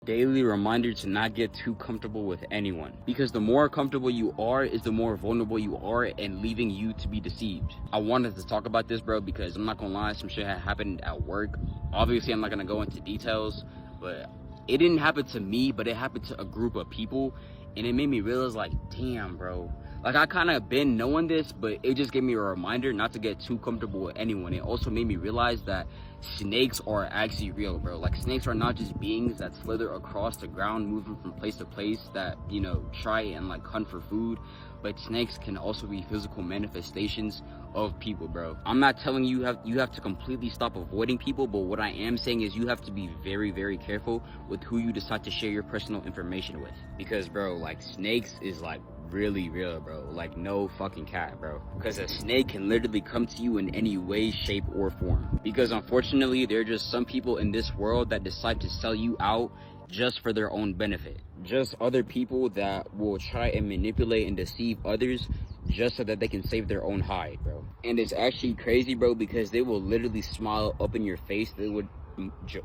daily reminder to not get too comfortable with anyone, because the more comfortable you are is the more vulnerable you are and leaving you to be deceived. I wanted to talk about this, bro, because I'm not gonna lie, some shit had happened at work. Obviously I'm not gonna go into details, but it didn't happen to me, but it happened to a group of people, and it made me realize, like, damn, bro, like, I kind of been knowing this, but it just gave me a reminder not to get too comfortable with anyone. It also made me realize that snakes are actually real, bro. Like, snakes are not just beings that slither across the ground, moving from place to place, that, you know, try and like hunt for food. But snakes can also be physical manifestations of people, bro. I'm not telling you you have to completely stop avoiding people, but what I am saying is you have to be very, very careful with who you decide to share your personal information with. Because, bro, like, snakes is like really real, bro. Like, no fucking cat, bro. Because a snake can literally come to you in any way, shape, or form. Because unfortunately, there are just some people in this world that decide to sell you out just for their own benefit. Just other people that will try and manipulate and deceive others just so that they can save their own hide, bro. And it's actually crazy, bro, because they will literally smile up in your face. They would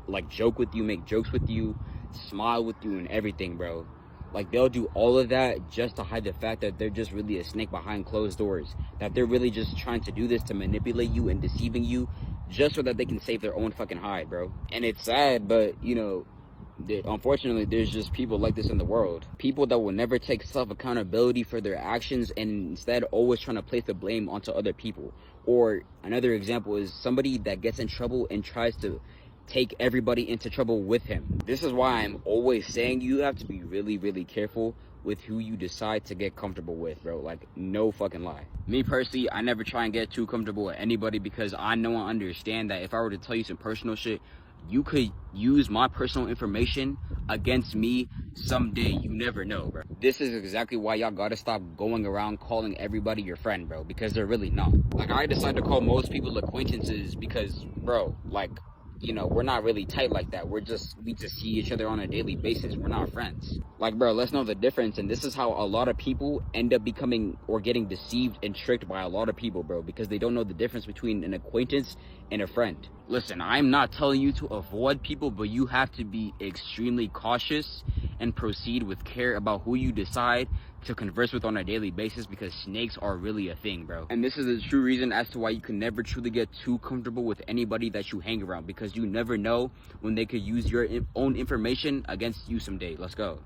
like joke with you, make jokes with you, smile with you and everything, bro. Like, they'll do all of that just to hide the fact that they're just really a snake behind closed doors. That they're really just trying to do this to manipulate you and deceiving you just so that they can save their own fucking hide, bro. And it's sad, but, you know, unfortunately, there's just people like this in the world. People that will never take self-accountability for their actions and instead always trying to place the blame onto other people. Or another example is somebody that gets in trouble and tries to take everybody into trouble with him. This is why I'm always saying you have to be really, really careful with who you decide to get comfortable with, bro. Like, no fucking lie. Me personally, I never try and get too comfortable with anybody because I know and understand that if I were to tell you some personal shit, you could use my personal information against me someday. You never know, bro. This is exactly why y'all gotta stop going around calling everybody your friend, bro, because they're really not. Like, I decide to call most people acquaintances because, bro, like, you know, we're not really tight like that. We just see each other on a daily basis. We're not friends. Like, bro, let's know the difference. And this is how a lot of people end up becoming or getting deceived and tricked by a lot of people, bro, because they don't know the difference between an acquaintance and a friend. Listen, I'm not telling you to avoid people, but you have to be extremely cautious and proceed with care about who you decide to converse with on a daily basis, because snakes are really a thing, bro. And this is the true reason as to why you can never truly get too comfortable with anybody that you hang around, because you never know when they could use your own information against you someday. Let's go.